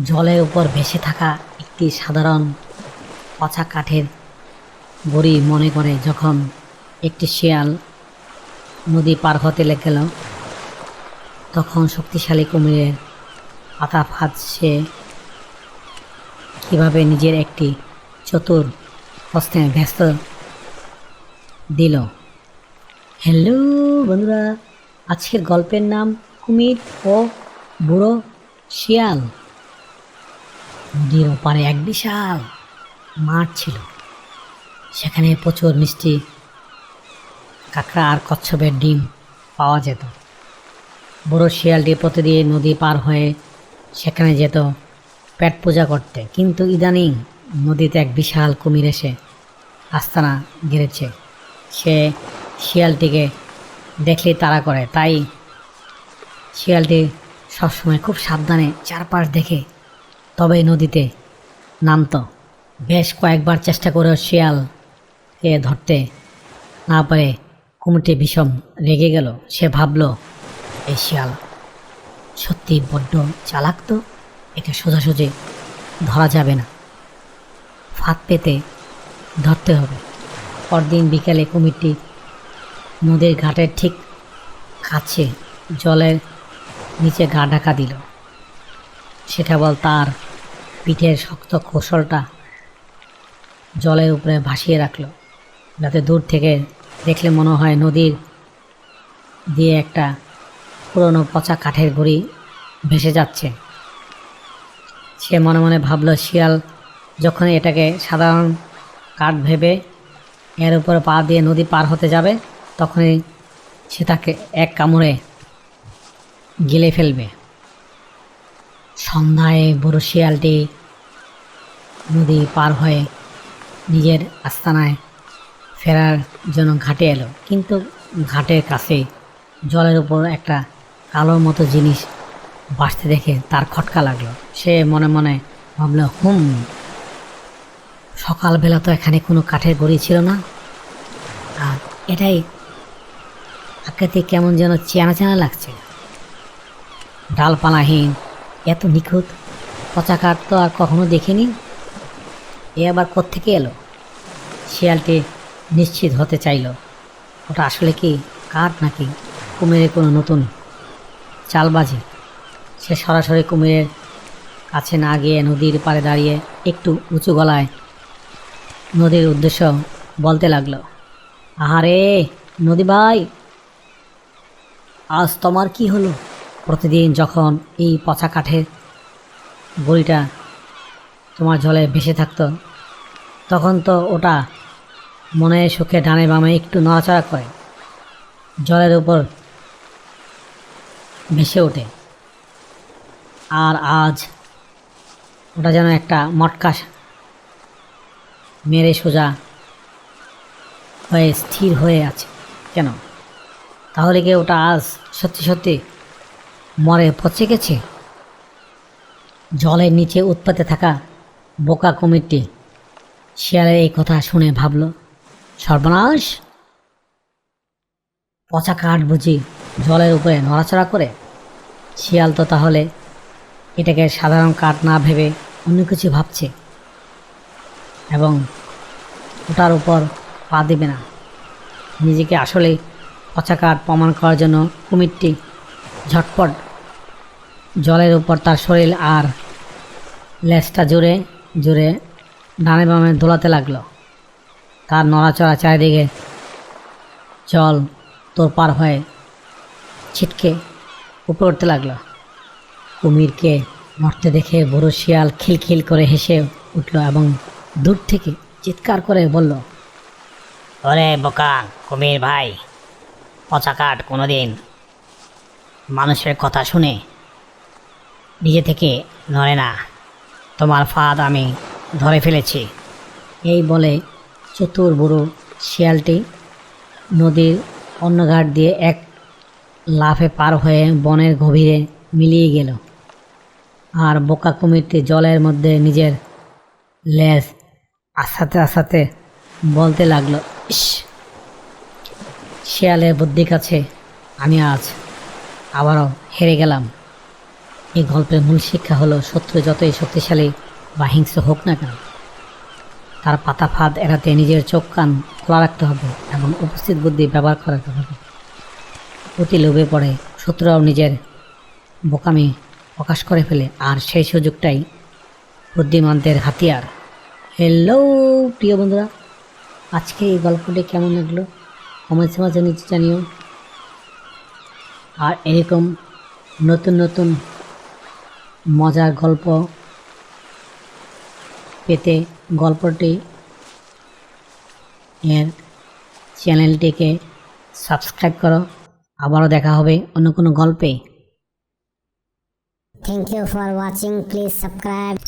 জলের উপর ভেসে থাকা একটি সাধারণ পচা কাঠের বড়ি মনে করে যখন একটি শিয়াল নদী পার হতে গেল, তখন শক্তিশালী কুমিরের পাতা ফাঁদ সে কীভাবে নিজের একটি চতুর হস্তে ব্যস্ত দিল। হ্যালো বন্ধুরা, আজকের গল্পের নাম কুমির ও বুড়ো শিয়াল। নদীর ওপারে এক বিশাল মাঠ ছিল। সেখানে প্রচুর মিষ্টি কাঁকড়া আর কচ্ছপের ডিম পাওয়া যেত। বুড়ো শিয়ালটি প্রতিদিন নদী পার হয়ে সেখানে যেত পেট পূজা করতে, কিন্তু ইদানিং নদীতে এক বিশাল কুমির এসে আস্তানা গেড়েছে। সে শিয়ালটিকে দেখলেই তাড়া করে, তাই শিয়ালটি সবসময় খুব সাবধানে চারপাশ দেখে তবেই নদীতে নামত। বেশ কয়েকবার চেষ্টা করেও শিয়ালকে ধরতে না পারে কুমিরটি ভীষণ রেগে গেল। সে ভাবল, এই শিয়াল সত্যি বড্ড চালাক, তো একে সোজাসুজি ধরা যাবে না, ফাঁদ পেতে ধরতে হবে। পরদিন বিকেলে কুমিরটি নদীর ঘাটের ঠিক কাছে জলের নিচে গা ঢাকা দিল। সে কেবল তার পিঠের শক্ত কৌশলটা জলের উপরে ভাসিয়ে রাখল, যাতে দূর থেকে দেখলে মনে হয় নদীর দিয়ে একটা পুরনো পচা কাঠের গুঁড়ি ভেসে যাচ্ছে। সে মনে মনে ভাবল, শিয়াল যখন এটাকে সাধারণ কাঠ ভেবে এর উপরে পা দিয়ে নদী পার হতে যাবে, তখনই সে তাকে এক কামড়ে গিলে ফেলবে। সন্ধ্যায় বুড়ো শিয়ালটি নদী পার হয়ে নিজের আস্তানায় ফেরার জন্য ঘাটে এলো, কিন্তু ঘাটের কাছে জলের উপর একটা কালোর মতো জিনিস ভাসতে দেখে তার খটকা লাগলো। সে মনে মনে ভাবল, সকালবেলা তো এখানে কোনো কাঠের গুঁড়ি ছিল না, আর এটাই আকৃতি কেমন যেন চেনা চেনা লাগছে। ডালপালাহীন এত নিখুঁত পচা কাঠ তো আর কখনো দেখিনি, এ আবার কোত্থেকে এলো? শিয়ালটি নিশ্চিত হতে চাইল ওটা আসলে কি কাঠ নাকি কুমিরের কোনো নতুন চালবাজি। সে সরাসরি কুমিরের কাছে না গিয়ে নদীর পাড়ে দাঁড়িয়ে একটু উঁচু গলায় নদীর উদ্দেশ্য বলতে লাগলো, আহারে নদী ভাই, আজ তোমার কি হলো? প্রতিদিন যখন এই পচা কাঠের বড়িটা তোমার জলে ভেসে থাকতো, তখন তো ওটা মনে সুখে ডানে বামে একটু নড়াচড়া করে জলের উপর ভেসে ওঠে, আর আজ ওটা যেন একটা মটকা মেরে সোজা হয়ে স্থির হয়ে আছে কেন? তাহলে কি ওটা আজ সত্যি সত্যি মরে পচে গেছে? জলের নিচে উৎপাতে থাকা বোকা কুমিরটি শিয়ালের এই কথা শুনে ভাবল, সর্বনাশ, পচা কাঠ বুঝি জলের উপরে নড়াচড়া করে? শিয়াল তো তাহলে এটাকে সাধারণ কাঠ না ভেবে অন্য কিছু ভাবছে এবং ওটার উপর পা দেবে না। নিজেকে আসলে পচা কাঠ প্রমাণ করার জন্য কুমিরটি ঝটপট জলের উপর তার শরীর আর লেজটা জোরে জোরে ডানে বামে দোলাতে লাগলো। তার নড়াচড়া চারিদিকে জল তোড়পাড় হয়ে ছিটকে উপরে উঠতে লাগলো। কুমিরকে নড়তে দেখে বুড়ো শিয়াল খিলখিল করে হেসে উঠল এবং দূর থেকে চিৎকার করে বলল, ওরে বোকা কুমির ভাই, পচা কাঠ কোনোদিন মানুষের কথা শুনে নিজে থেকে নড়ে না, তোমার ফাঁদ আমি ধরে ফেলেছি। এই বলে চতুর বুড়ো শিয়ালটি নদীর অন্য ঘাট দিয়ে এক লাফে পার হয়ে বনের গভীরে মিলিয়ে গেল। আর বোকা কুমিরটি জলের মধ্যে নিজের লেজ আসাতে আসাতে বলতে লাগলো, ইস, শিয়ালের বুদ্ধি কাছে আমি আজ আবারও হেরে গেলাম। এই গল্পের মূল শিক্ষা হলো শত্রু যতই শক্তিশালী বা হিংস্র হোক না কেন, তার পাতা ফাঁদ এড়াতে নিজের চোখ কান খোলা রাখতে হবে এবং উপস্থিত বুদ্ধি ব্যবহার করাতে হবে। অতি লোভে পড়ে শত্রুরাও নিজের বোকামি প্রকাশ করে ফেলে, আর সেই সুযোগটাই বুদ্ধিমানদের হাতিয়ার। হ্যালো প্রিয় বন্ধুরা, আজকে এই গল্পটি কেমন লাগলো কমেন্টসের মাঝে নিচে জানিও। আর এরকম নতুন নতুন মজার গল্প পেতে গল্পটি এর চ্যানেলটিকে সাবস্ক্রাইব করো। আবারও দেখা হবে অন্য কোনো গল্পে। Thank you for watching. Please subscribe.